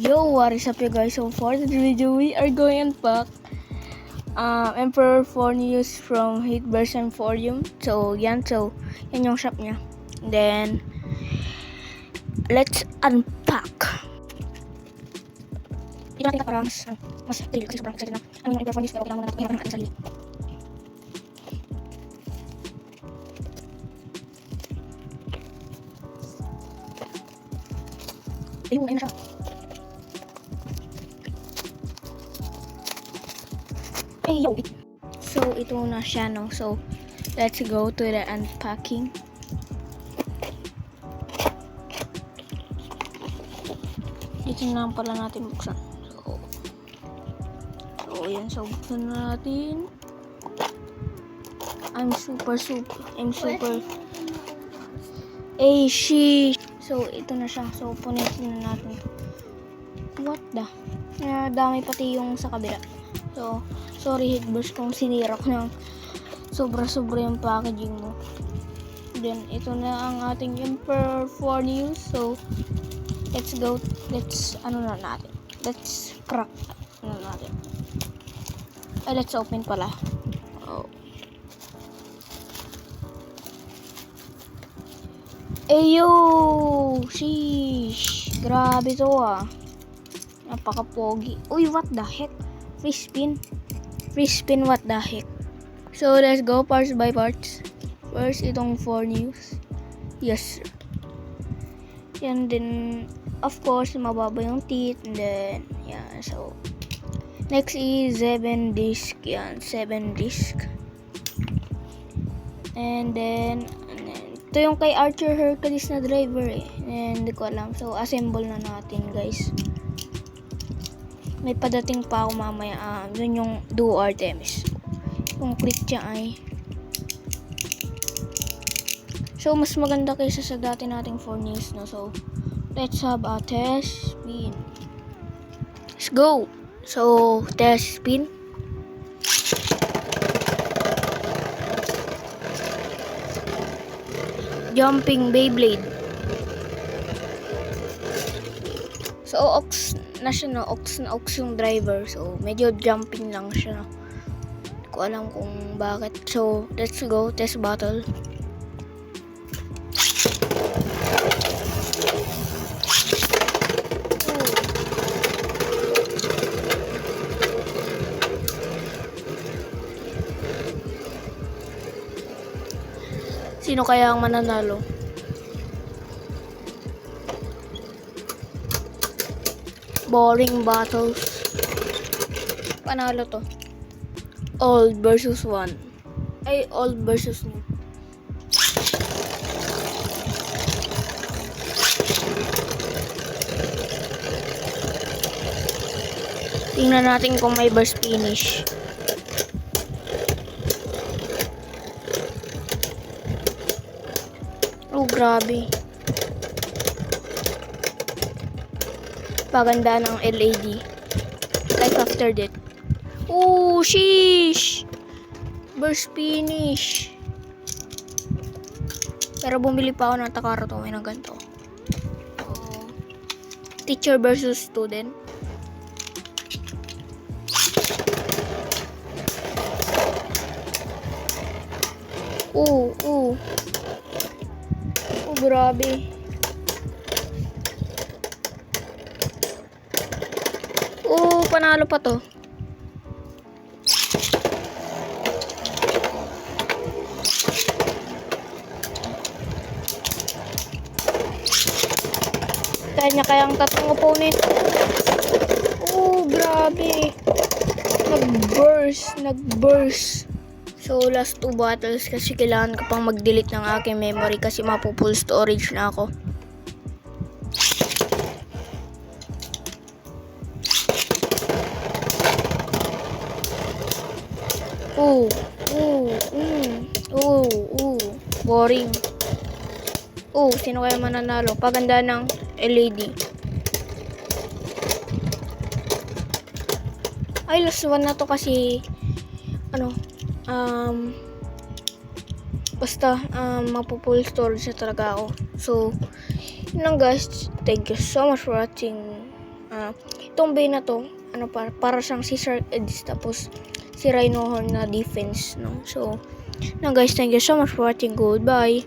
Yo, what is up you guys? So for today's video, we are going to unpack Emperor 4 news from Hitverse Emporium. So yan yung shop niya. Then, let's unpack. Ito natin parang mas tayo kasi sobrang excited na. Ano yung Emperor 4 news pero kailangan muna natin kaya natin sarili. Ayun na siya. So, ito na siya, no? So, let's go to the unpacking. Dito na pala natin buksan. So yan. So, buksan na natin. I'm super. So, ito na siya. So, punitin na natin. What the? Dami pati yung sa kabila. So, sorry Hitverse kung sinira ko ng sobra-sobra yung packaging mo. Then, ito na ang ating Emperor 4 news. So, let's go. Let's crack natin. Let's open pala. Oh. Eyo! Sheesh! Grabe to ah. Napaka-pogi. Uy, what the heck? Free spin, what the heck? So, let's go parts by parts. First, itong 4 news. Yes, sir. And then, of course, mababa yung teeth. And then, yeah, so. Next is 7 disc. Yan, 7 disc. And then, ito yung kay Archer Hercules na driver eh. And, hindi ko alam. So, assemble na natin, guys. May padating pa ako mamaya. Yun yung Duo Artemis. Yung click niya ay. So, mas maganda kaysa sa dati nating 4 news, no? So, let's have a test spin. Let's go! So, test spin. Jumping Beyblade. So, ox na siya, no? Ox yung driver. So, medyo jumping lang siya, no? Hindi ko alam kung bakit. So, let's go. Test battle. Sino kaya ang mananalo? Boring battles. Panalo to. Old versus 1. Ay, old versus new. Tingnan natin kung may burst finish. Oh, grabe. Paganda ng LED. Life after death. Oh, sheesh! Burst finish. Pero bumili pa ako ng Takara to. May ng ganito. Teacher versus student. Oh, grabe. Panalo pa to. Kanya kayang tatlong opponent. Grabe. Nag-burst. So, last 2 battles kasi kailangan ko pang mag-delete ng aking memory kasi mapu-full storage na ako. Boring. Sino kaya mananalo? Paganda ng LED. Ay, last one na to kasi basta mapu-full storage na talaga ako. So, yun lang guys. Thank you so much for watching. Itong Bane na to, para siyang si Shark Edge, tapos si Rhinohorn na defense, no? So, guys, thank you so much for watching. Goodbye!